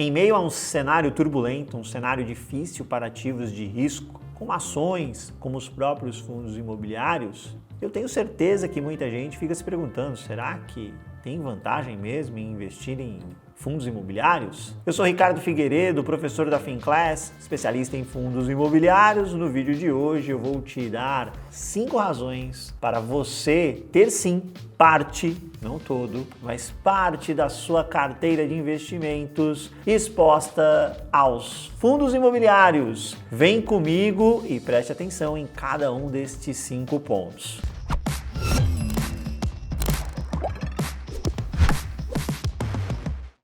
Em meio a um cenário turbulento, um cenário difícil para ativos de risco, como ações, como os próprios fundos imobiliários, eu tenho certeza que muita gente fica se perguntando, será que tem vantagem mesmo em investir em fundos imobiliários? Eu sou Ricardo Figueiredo, professor da Finclass, especialista em fundos imobiliários. No vídeo de hoje eu vou te dar 5 razões para você ter sim parte, não todo, mas parte da sua carteira de investimentos exposta aos fundos imobiliários. Vem comigo e preste atenção em cada um destes 5 pontos.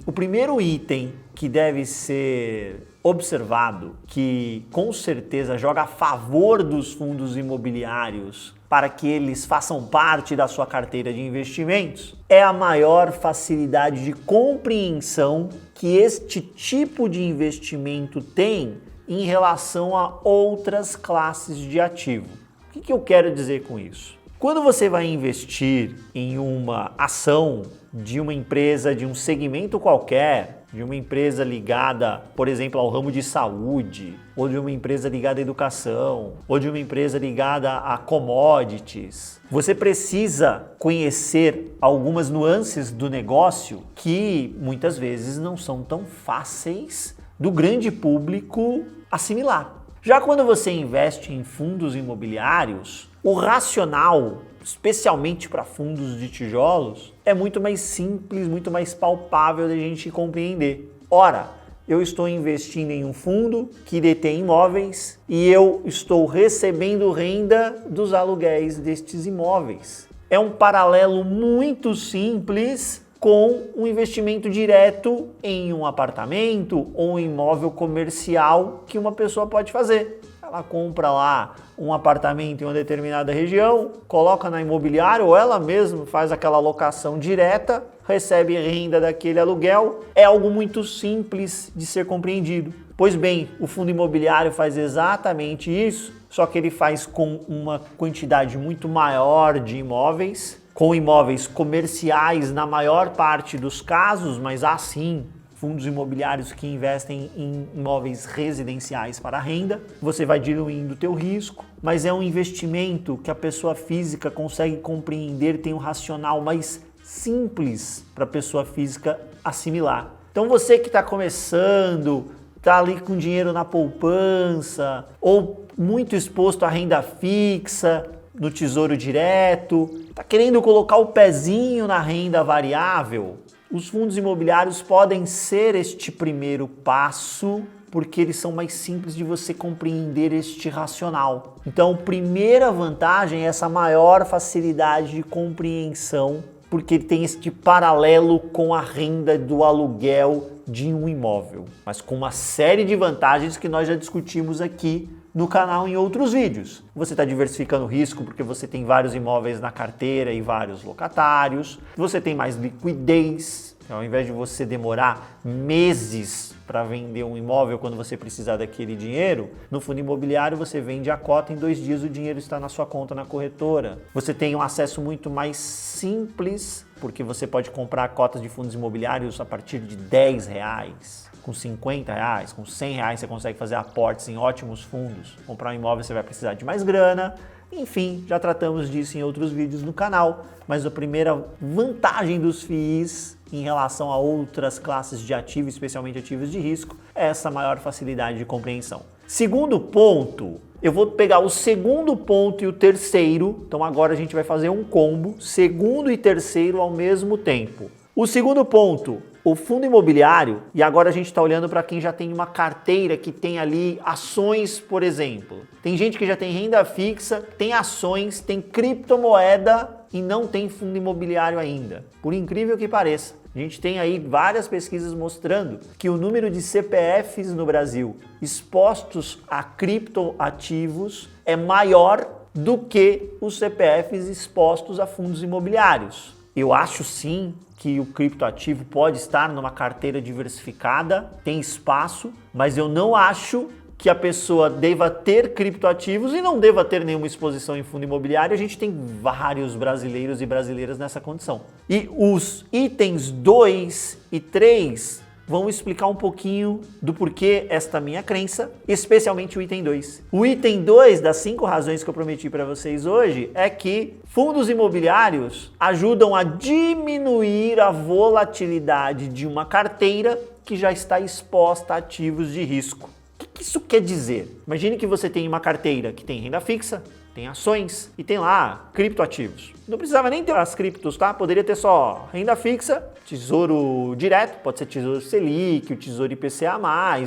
O primeiro item que deve ser observado, que com certeza joga a favor dos fundos imobiliários para que eles façam parte da sua carteira de investimentos, é a maior facilidade de compreensão que este tipo de investimento tem em relação a outras classes de ativo. O que eu quero dizer com isso? Quando você vai investir em uma ação de uma empresa, de um segmento qualquer, de uma empresa ligada, por exemplo, ao ramo de saúde, ou de uma empresa ligada à educação, ou de uma empresa ligada a commodities, você precisa conhecer algumas nuances do negócio que muitas vezes não são tão fáceis do grande público assimilar. Já quando você investe em fundos imobiliários, o racional, especialmente para fundos de tijolos, é muito mais simples, muito mais palpável da gente compreender. Ora, eu estou investindo em um fundo que detém imóveis e eu estou recebendo renda dos aluguéis destes imóveis. É um paralelo muito simples com um investimento direto em um apartamento ou um imóvel comercial que uma pessoa pode fazer. Ela compra lá um apartamento em uma determinada região, coloca na imobiliária ou ela mesma faz aquela locação direta, recebe renda daquele aluguel. É algo muito simples de ser compreendido. Pois bem, o fundo imobiliário faz exatamente isso, só que ele faz com uma quantidade muito maior de imóveis, com imóveis comerciais na maior parte dos casos, mas há sim fundos imobiliários que investem em imóveis residenciais para renda. Você vai diluindo o teu risco, mas é um investimento que a pessoa física consegue compreender, tem um racional mais simples para a pessoa física assimilar. Então você que está começando, está ali com dinheiro na poupança ou muito exposto à renda fixa, no tesouro direto, está querendo colocar o pezinho na renda variável, os fundos imobiliários podem ser este primeiro passo porque eles são mais simples de você compreender este racional. Então, primeira vantagem é essa maior facilidade de compreensão, porque ele tem este paralelo com a renda do aluguel de um imóvel, mas com uma série de vantagens que nós já discutimos aqui no canal em outros vídeos. Você está diversificando o risco porque você tem vários imóveis na carteira e vários locatários. Você tem mais liquidez. Então, ao invés de você demorar meses para vender um imóvel quando você precisar daquele dinheiro, no fundo imobiliário você vende a cota, em 2 dias o dinheiro está na sua conta na corretora. Você tem um acesso muito mais simples, porque você pode comprar cotas de fundos imobiliários a partir de R$10. Com R$50, com R$100 você consegue fazer aportes em ótimos fundos. Comprar um imóvel você vai precisar de mais grana. Enfim, já tratamos disso em outros vídeos no canal, mas a primeira vantagem dos FIIs em relação a outras classes de ativos, especialmente ativos de risco, é essa maior facilidade de compreensão. Segundo ponto, eu vou pegar o segundo ponto e o terceiro, então agora a gente vai fazer um combo, segundo e terceiro ao mesmo tempo. O segundo ponto, o fundo imobiliário, e agora a gente está olhando para quem já tem uma carteira que tem ali ações, por exemplo. Tem gente que já tem renda fixa, tem ações, tem criptomoeda e não tem fundo imobiliário ainda. Por incrível que pareça, a gente tem aí várias pesquisas mostrando que o número de CPFs no Brasil expostos a criptoativos é maior do que os CPFs expostos a fundos imobiliários. Eu acho sim que o criptoativo pode estar numa carteira diversificada, tem espaço, mas eu não acho que a pessoa deva ter criptoativos e não deva ter nenhuma exposição em fundo imobiliário. A gente tem vários brasileiros e brasileiras nessa condição. E os itens 2 e 3 vamos explicar um pouquinho do porquê esta minha crença, especialmente o item 2. O item 2 das 5 razões que eu prometi para vocês hoje é que fundos imobiliários ajudam a diminuir a volatilidade de uma carteira que já está exposta a ativos de risco. O que isso quer dizer? Imagine que você tem uma carteira que tem renda fixa, tem ações e tem lá criptoativos. Não precisava nem ter as criptos, tá? Poderia ter só renda fixa, tesouro direto, pode ser tesouro Selic, o tesouro IPCA+,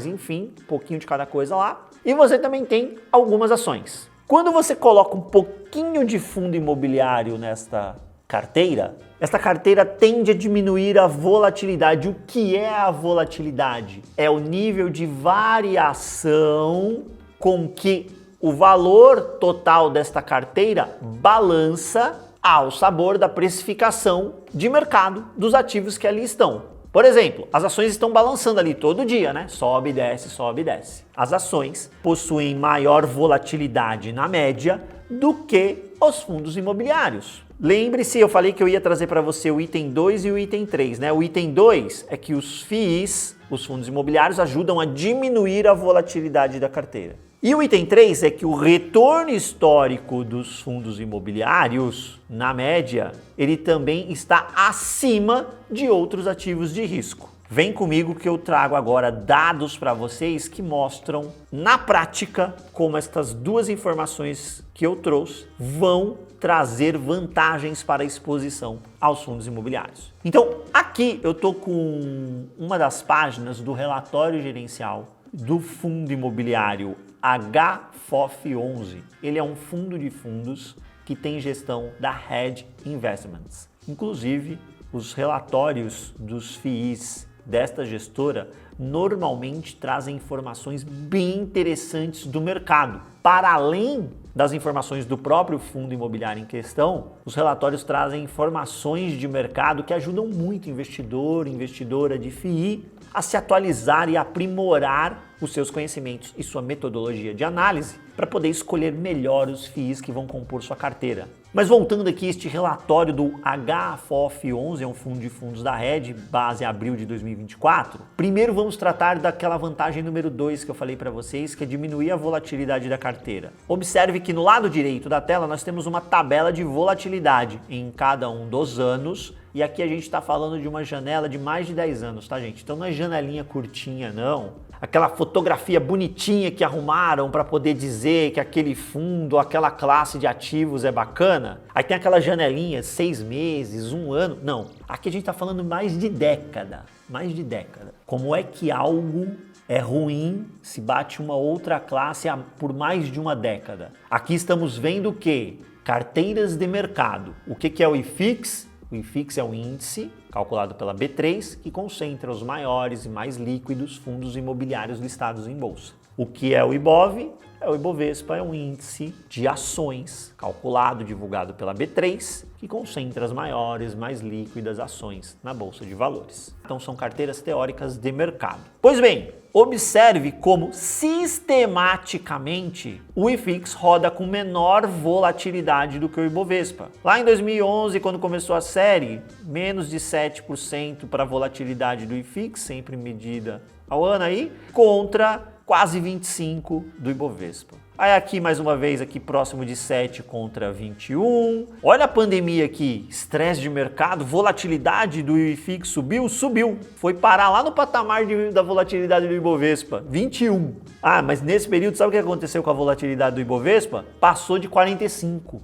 enfim, um pouquinho de cada coisa lá. E você também tem algumas ações. Quando você coloca um pouquinho de fundo imobiliário nesta carteira, esta carteira tende a diminuir a volatilidade. O que é a volatilidade? É o nível de variação com que o valor total desta carteira balança ao sabor da precificação de mercado dos ativos que ali estão. Por exemplo, as ações estão balançando ali todo dia, né? Sobe, desce, sobe, desce. As ações possuem maior volatilidade na média do que os fundos imobiliários. Lembre-se, eu falei que eu ia trazer para você o item 2 e o item 3, né? O item 2 é que os FIIs, os fundos imobiliários, ajudam a diminuir a volatilidade da carteira. E o item 3 é que o retorno histórico dos fundos imobiliários, na média, ele também está acima de outros ativos de risco. Vem comigo que eu trago agora dados para vocês que mostram, na prática, como estas duas informações que eu trouxe vão trazer vantagens para a exposição aos fundos imobiliários. Então, aqui eu estou com uma das páginas do relatório gerencial do fundo imobiliário HFOF11. Ele é um fundo de fundos que tem gestão da Hedge Investments. Inclusive, os relatórios dos FIIs desta gestora normalmente trazem informações bem interessantes do mercado. Para além das informações do próprio fundo imobiliário em questão, os relatórios trazem informações de mercado que ajudam muito investidor, investidora de FII a se atualizar e aprimorar os seus conhecimentos e sua metodologia de análise para poder escolher melhor os FIIs que vão compor sua carteira. Mas voltando aqui, este relatório do HFOF11 é um fundo de fundos da Hedge, base abril de 2024. Primeiro vamos tratar daquela vantagem número 2 que eu falei para vocês, que é diminuir a volatilidade da carteira. Observe que no lado direito da tela nós temos uma tabela de volatilidade em cada um dos anos. E aqui a gente está falando de uma janela de mais de 10 anos, tá, gente? Então não é janelinha curtinha, não. Aquela fotografia bonitinha que arrumaram para poder dizer que aquele fundo, aquela classe de ativos é bacana. Aí tem aquela janelinha, 6 meses, 1 ano. Não, aqui a gente está falando mais de década. Como é que algo é ruim se bate uma outra classe por mais de uma década? Aqui estamos vendo o quê? Carteiras de mercado. O que é o IFIX? O IFIX é um índice calculado pela B3 que concentra os maiores e mais líquidos fundos imobiliários listados em bolsa. O que é o IBOV? O Ibovespa é um índice de ações calculado, divulgado pela B3, que concentra as maiores, mais líquidas ações na bolsa de valores. Então são carteiras teóricas de mercado. Pois bem, observe como sistematicamente o IFIX roda com menor volatilidade do que o Ibovespa. Lá em 2011, quando começou a série, menos de 7% para a volatilidade do IFIX, sempre medida ao ano aí, contra quase 25 do Ibovespa. Aí aqui mais uma vez aqui próximo de 7 contra 21. Olha a pandemia aqui, estresse de mercado, volatilidade do IFIX subiu. Foi parar lá no patamar da volatilidade do Ibovespa, 21. Ah, mas nesse período sabe o que aconteceu com a volatilidade do Ibovespa? Passou de 45.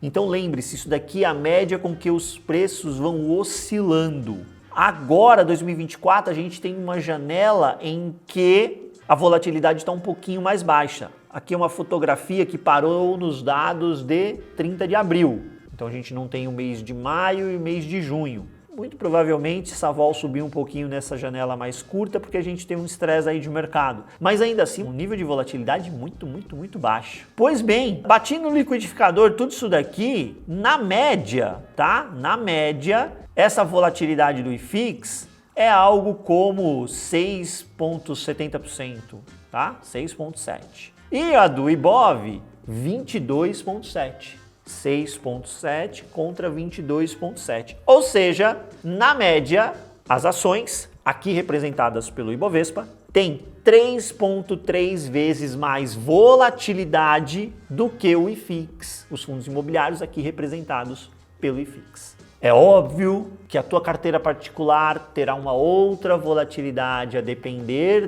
Então lembre-se, isso daqui é a média com que os preços vão oscilando. Agora, 2024, a gente tem uma janela em que a volatilidade está um pouquinho mais baixa. Aqui é uma fotografia que parou nos dados de 30 de abril. Então a gente não tem o mês de maio e o mês de junho. Muito provavelmente essa vol subiu um pouquinho nessa janela mais curta porque a gente tem um estresse aí de mercado. Mas ainda assim, um nível de volatilidade muito baixo. Pois bem, bati no liquidificador, tudo isso daqui, na média, tá? Na média, essa volatilidade do IFIX é algo como 6,70%, tá? 6,7%. E a do IBOV, 22,7%. 6,7 contra 22,7. Ou seja, na média, As ações, aqui representadas pelo Ibovespa, têm 3,3 vezes mais volatilidade do que o IFIX, os fundos imobiliários aqui representados pelo IFIX. É óbvio que a tua carteira particular terá uma outra volatilidade a depender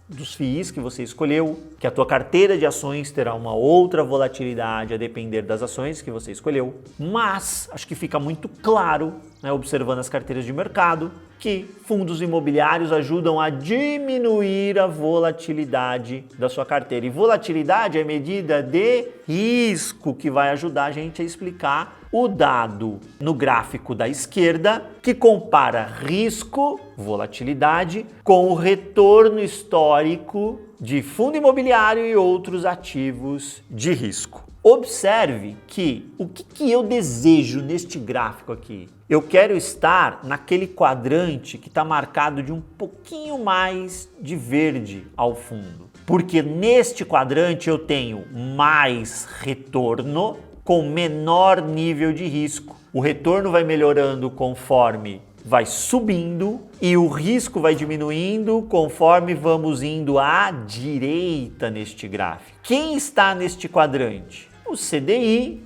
dos FIIs que você escolheu, que a tua carteira de ações terá uma outra volatilidade a depender das ações que você escolheu, mas acho que fica muito claro, né, observando as carteiras de mercado, que fundos imobiliários ajudam a diminuir a volatilidade da sua carteira. E volatilidade é medida de risco, que vai ajudar a gente a explicar o dado no gráfico da esquerda, que compara risco, volatilidade, com o retorno histórico de fundo imobiliário e outros ativos de risco. Observe que o que eu desejo neste gráfico aqui? Eu quero estar naquele quadrante que está marcado de um pouquinho mais de verde ao fundo. Porque neste quadrante eu tenho mais retorno com menor nível de risco. O retorno vai melhorando conforme vai subindo e o risco vai diminuindo conforme vamos indo à direita neste gráfico. Quem está neste quadrante? O CDI,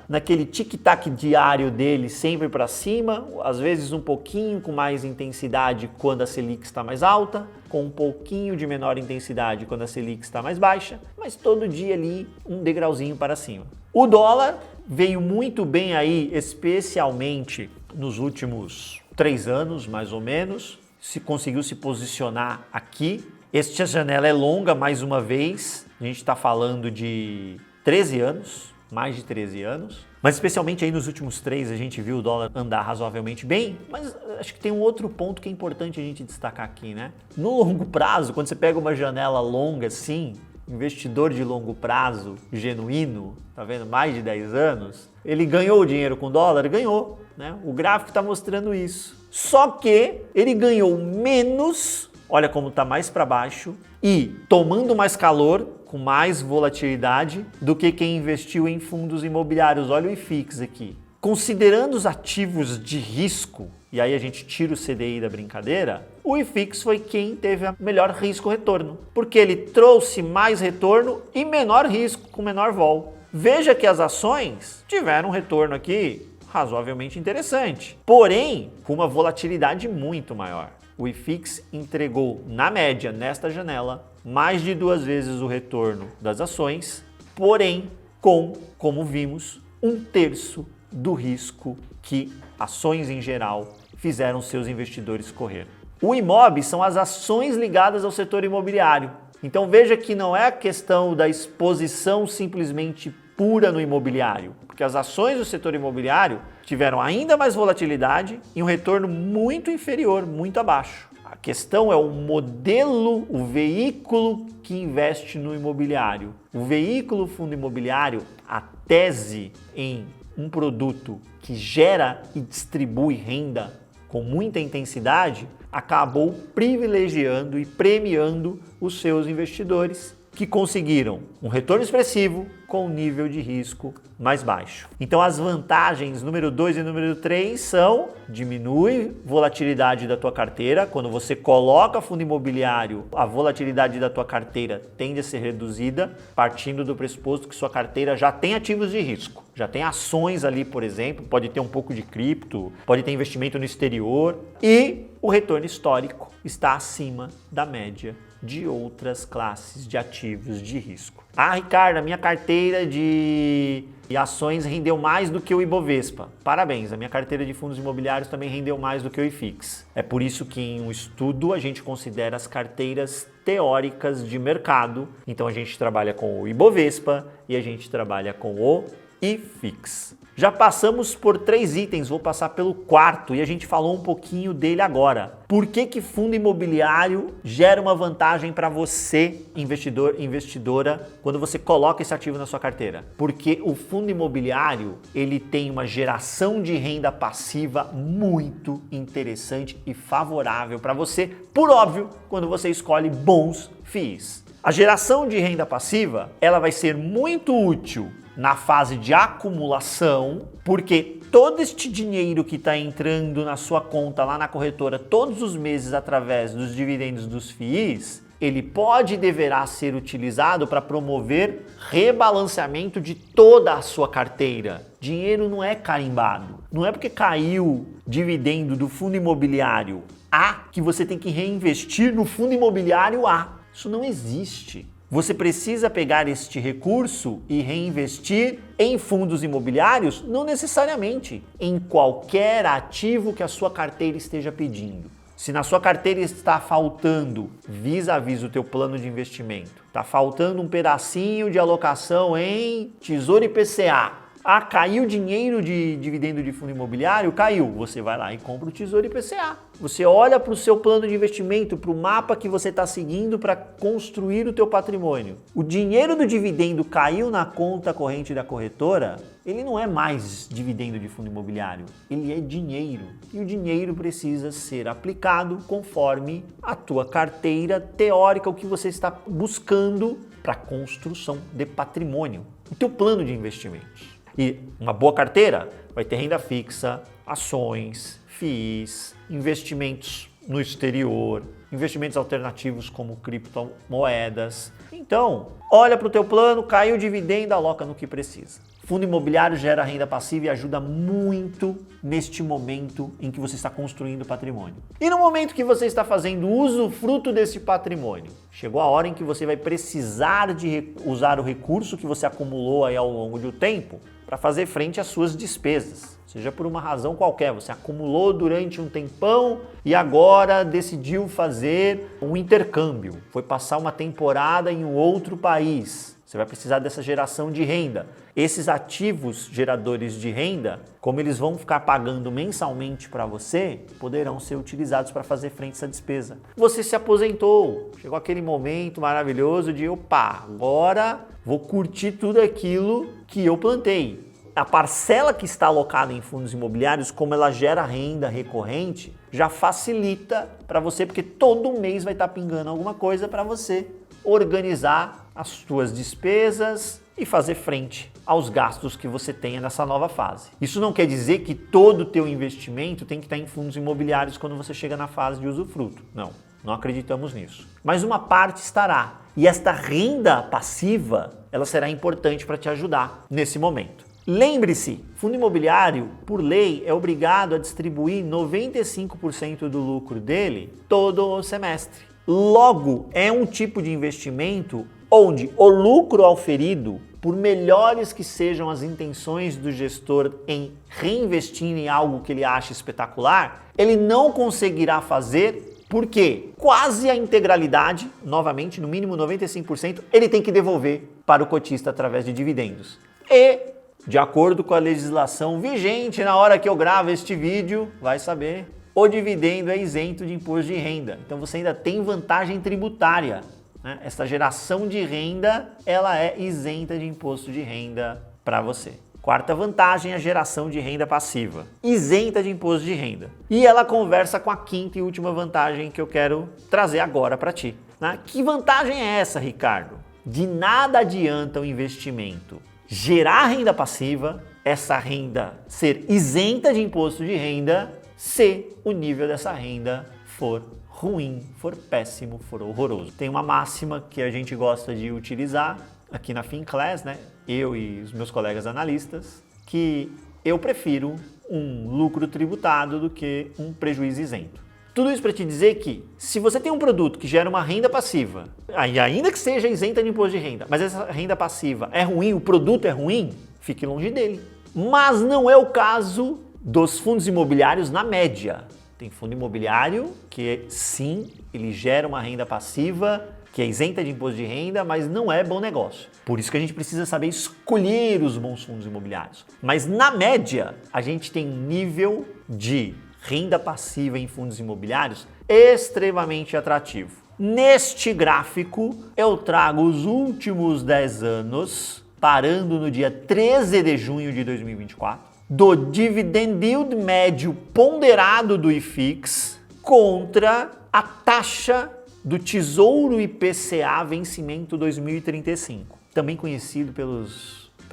naquele tic-tac diário dele sempre para cima, às vezes um pouquinho com mais intensidade quando a Selic está mais alta, com um pouquinho de menor intensidade quando a Selic está mais baixa, mas todo dia ali um degrauzinho para cima. O dólar veio muito bem aí, especialmente nos últimos 3 anos, mais ou menos, conseguiu se posicionar aqui. Esta janela é longa, mais uma vez, a gente está falando de 13 anos, mais de 13 anos, mas especialmente aí nos últimos 3 a gente viu o dólar andar razoavelmente bem, mas acho que tem um outro ponto que é importante a gente destacar aqui, né? No longo prazo, quando você pega uma janela longa assim, investidor de longo prazo, genuíno, tá vendo, mais de 10 anos, ele ganhou dinheiro com dólar? Ganhou, né? O gráfico está mostrando isso. Só que ele ganhou menos, olha como está mais para baixo, e tomando mais calor, com mais volatilidade, do que quem investiu em fundos imobiliários. Olha o IFIX aqui. Considerando os ativos de risco, e aí a gente tira o CDI da brincadeira, o IFIX foi quem teve a melhor risco-retorno, porque ele trouxe mais retorno e menor risco, com menor vol. Veja que as ações tiveram um retorno aqui razoavelmente interessante, porém com uma volatilidade muito maior. O IFIX entregou, na média, nesta janela, mais de 2 vezes o retorno das ações, porém com, como vimos, 1/3 do risco que ações em geral fizeram seus investidores correr. O IMOB são as ações ligadas ao setor imobiliário. Então veja que não é a questão da exposição simplesmente pura no imobiliário, porque as ações do setor imobiliário tiveram ainda mais volatilidade e um retorno muito inferior, muito abaixo. A questão é o modelo, o veículo que investe no imobiliário. O veículo fundo imobiliário, a tese em um produto que gera e distribui renda com muita intensidade, acabou privilegiando e premiando os seus investidores que conseguiram um retorno expressivo com um nível de risco mais baixo. Então as vantagens número 2 e número 3 são: diminui volatilidade da tua carteira. Quando você coloca fundo imobiliário, a volatilidade da tua carteira tende a ser reduzida, partindo do pressuposto que sua carteira já tem ativos de risco. Já tem ações ali, por exemplo, pode ter um pouco de cripto, pode ter investimento no exterior, e o retorno histórico está acima da média de outras classes de ativos de risco. Ah, Ricardo, a minha carteira de ações rendeu mais do que o Ibovespa. Parabéns, a minha carteira de fundos imobiliários também rendeu mais do que o IFIX. É por isso que em um estudo a gente considera as carteiras teóricas de mercado. Então a gente trabalha com o Ibovespa e a gente trabalha com o IFIX. Já passamos por 3 itens, vou passar pelo 4º e a gente falou um pouquinho dele agora. Por que fundo imobiliário gera uma vantagem para você, investidor, investidora, quando você coloca esse ativo na sua carteira? Porque o fundo imobiliário, ele tem uma geração de renda passiva muito interessante e favorável para você, por óbvio, quando você escolhe bons FIIs. A geração de renda passiva, ela vai ser muito útil na fase de acumulação, porque todo este dinheiro que está entrando na sua conta lá na corretora todos os meses através dos dividendos dos FIIs, ele pode e deverá ser utilizado para promover rebalanceamento de toda a sua carteira. Dinheiro não é carimbado. Não é porque caiu dividendo do fundo imobiliário A que você tem que reinvestir no fundo imobiliário A. Isso não existe. Você precisa pegar este recurso e reinvestir em fundos imobiliários? Não necessariamente. Em qualquer ativo que a sua carteira esteja pedindo. Se na sua carteira está faltando, vis-à-vis o teu plano de investimento, está faltando um pedacinho de alocação em Tesouro IPCA. Ah, caiu dinheiro de dividendo de fundo imobiliário? Caiu. Você vai lá e compra o Tesouro IPCA. Você olha para o seu plano de investimento, para o mapa que você está seguindo para construir o teu patrimônio. O dinheiro do dividendo caiu na conta corrente da corretora, ele não é mais dividendo de fundo imobiliário, ele é dinheiro. E o dinheiro precisa ser aplicado conforme a tua carteira teórica, o que você está buscando para a construção de patrimônio, o teu plano de investimentos. E uma boa carteira vai ter renda fixa, ações, FIIs, investimentos no exterior, investimentos alternativos como criptomoedas. Então, olha para o teu plano, caiu o dividendo, aloca no que precisa. Fundo imobiliário gera renda passiva e ajuda muito neste momento em que você está construindo patrimônio. E no momento que você está fazendo usufruto desse patrimônio, chegou a hora em que você vai precisar de usar o recurso que você acumulou aí ao longo do tempo para fazer frente às suas despesas. Seja por uma razão qualquer, você acumulou durante um tempão e agora decidiu fazer um intercâmbio, foi passar uma temporada em um outro país. Você vai precisar dessa geração de renda. Esses ativos geradores de renda, como eles vão ficar pagando mensalmente para você, poderão ser utilizados para fazer frente a essa despesa. Você se aposentou, chegou aquele momento maravilhoso de opa, agora vou curtir tudo aquilo que eu plantei. A parcela que está alocada em fundos imobiliários, como ela gera renda recorrente, já facilita para você, porque todo mês vai estar pingando alguma coisa para você organizar as suas despesas e fazer frente aos gastos que você tenha nessa nova fase. Isso não quer dizer que todo o teu investimento tem que estar em fundos imobiliários quando você chega na fase de usufruto. Não acreditamos nisso. Mas uma parte estará. E esta renda passiva, ela será importante para te ajudar nesse momento. Lembre-se, fundo imobiliário, por lei, é obrigado a distribuir 95% do lucro dele todo o semestre. Logo, é um tipo de investimento onde o lucro auferido, por melhores que sejam as intenções do gestor em reinvestir em algo que ele acha espetacular, ele não conseguirá fazer porque quase a integralidade, novamente, no mínimo 95%, ele tem que devolver para o cotista através de dividendos. E, de acordo com a legislação vigente na hora que eu gravo este vídeo, vai saber, o dividendo é isento de imposto de renda. Então você ainda tem vantagem tributária. Né? Essa geração de renda, ela é isenta de imposto de renda para você. Quarta vantagem, a geração de renda passiva, isenta de imposto de renda. E ela conversa com a quinta e última vantagem que eu quero trazer agora para ti. Né? Que vantagem é essa, Ricardo? De nada adianta o investimento gerar renda passiva, essa renda ser isenta de imposto de renda, se o nível dessa renda for ruim, for péssimo, for horroroso. Tem uma máxima que a gente gosta de utilizar aqui na Finclass, né? Eu e os meus colegas analistas, que eu prefiro um lucro tributado do que um prejuízo isento. Tudo isso para te dizer que se você tem um produto que gera uma renda passiva, ainda que seja isenta de imposto de renda, mas essa renda passiva é ruim, o produto é ruim, fique longe dele. Mas não é o caso dos fundos imobiliários na média. Tem fundo imobiliário que sim, ele gera uma renda passiva que é isenta de imposto de renda, mas não é bom negócio. Por isso que a gente precisa saber escolher os bons fundos imobiliários. Mas na média, a gente tem um nível de renda passiva em fundos imobiliários extremamente atrativo. Neste gráfico, eu trago os últimos 10 anos, parando no dia 13 de junho de 2024, do dividend yield médio ponderado do IFIX contra a taxa do Tesouro IPCA vencimento 2035, também conhecido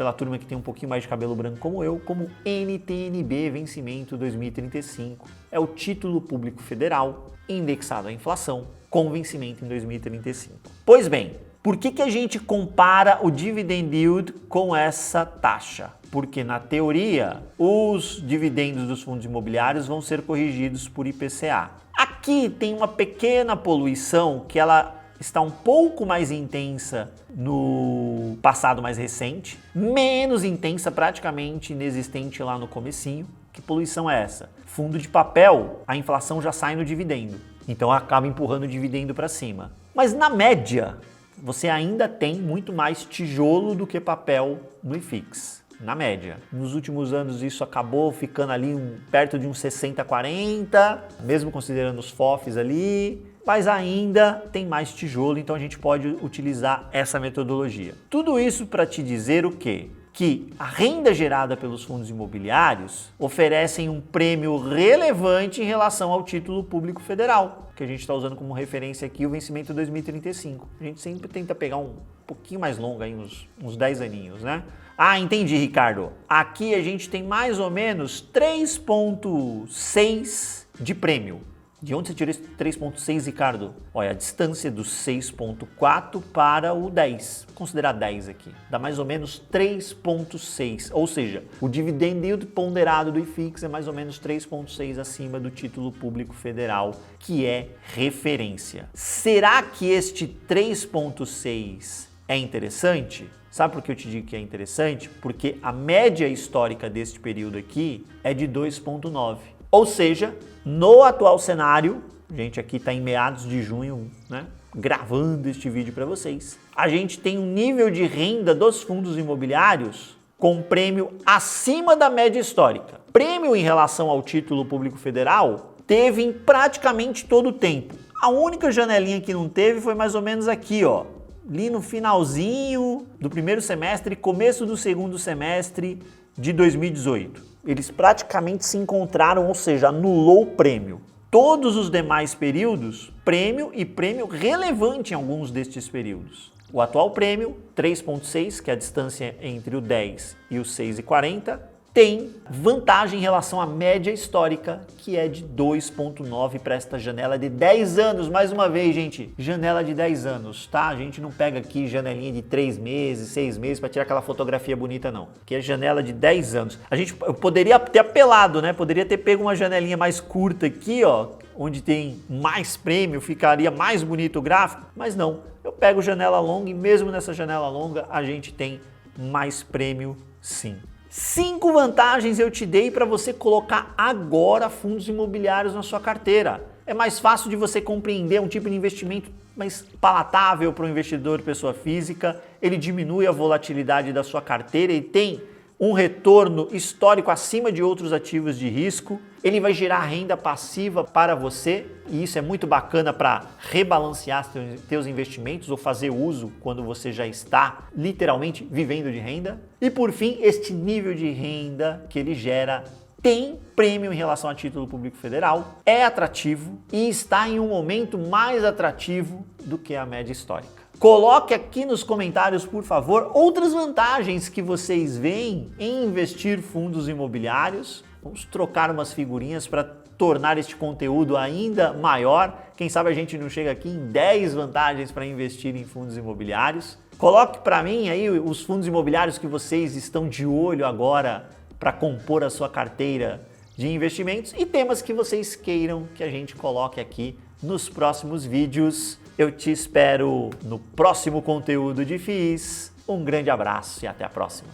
pela turma que tem um pouquinho mais de cabelo branco como eu, como NTN-B vencimento 2035. É o título público federal indexado à inflação com vencimento em 2035. Pois bem, por que a gente compara o dividend yield com essa taxa? Porque, na teoria, os dividendos dos fundos imobiliários vão ser corrigidos por IPCA. Aqui tem uma pequena poluição que ela está um pouco mais intensa no passado mais recente, menos intensa, praticamente inexistente lá no comecinho. Que poluição é essa? Fundo de papel, a inflação já sai no dividendo, então acaba empurrando o dividendo para cima. Mas na média, você ainda tem muito mais tijolo do que papel no IFIX. Na média. Nos últimos anos isso acabou ficando ali perto de uns 60-40, mesmo considerando os FOFs ali, mas ainda tem mais tijolo, então a gente pode utilizar essa metodologia. Tudo isso para te dizer o quê? Que a renda gerada pelos fundos imobiliários oferecem um prêmio relevante em relação ao título público federal, que a gente está usando como referência aqui o vencimento 2035. A gente sempre tenta pegar um pouquinho mais longo, aí, uns 10 aninhos, né? Ah, entendi, Ricardo. Aqui a gente tem mais ou menos 3,6 de prêmio. De onde você tirou esse 3,6, Ricardo? Olha, a distância do 6,4 para o 10. Vou considerar 10 aqui. Dá mais ou menos 3,6. Ou seja, o dividend yield ponderado do IFIX é mais ou menos 3,6 acima do título público federal, que é referência. Será que este 3,6 é interessante? Sabe por que eu te digo que é interessante? Porque a média histórica deste período aqui é de 2,9. Ou seja, no atual cenário, a gente aqui está em meados de junho, né, gravando este vídeo para vocês, a gente tem um nível de renda dos fundos imobiliários com prêmio acima da média histórica. Prêmio em relação ao título público federal teve em praticamente todo o tempo. A única janelinha que não teve foi mais ou menos aqui, ó, ali no finalzinho do primeiro semestre, começo do segundo semestre de 2018. Eles praticamente se encontraram, ou seja, anulou o prêmio. Todos os demais períodos, prêmio e prêmio relevante em alguns destes períodos. O atual prêmio, 3,6, que é a distância entre o 10 e o 6,40, tem vantagem em relação à média histórica, que é de 2,9 para esta janela de 10 anos. Mais uma vez, gente, janela de 10 anos, tá? A gente não pega aqui janelinha de 3 meses, 6 meses para tirar aquela fotografia bonita, não. Aqui é janela de 10 anos. Eu poderia ter apelado, né? Poderia ter pego uma janelinha mais curta aqui, ó, onde tem mais prêmio, ficaria mais bonito o gráfico, mas não. Eu pego janela longa e mesmo nessa janela longa a gente tem mais prêmio, sim. 5 vantagens eu te dei para você colocar agora fundos imobiliários na sua carteira. É mais fácil de você compreender, um tipo de investimento mais palatável para o investidor pessoa física, ele diminui a volatilidade da sua carteira e tem um retorno histórico acima de outros ativos de risco, ele vai gerar renda passiva para você e isso é muito bacana para rebalancear teus investimentos ou fazer uso quando você já está literalmente vivendo de renda. E por fim, este nível de renda que ele gera tem prêmio em relação a título público federal, é atrativo e está em um momento mais atrativo do que a média histórica. Coloque aqui nos comentários, por favor, outras vantagens que vocês veem em investir fundos imobiliários. Vamos trocar umas figurinhas para tornar este conteúdo ainda maior. Quem sabe a gente não chega aqui em 10 vantagens para investir em fundos imobiliários. Coloque para mim aí os fundos imobiliários que vocês estão de olho agora para compor a sua carteira de investimentos e temas que vocês queiram que a gente coloque aqui nos próximos vídeos. Eu te espero no próximo conteúdo de FIIs. Um grande abraço e até a próxima.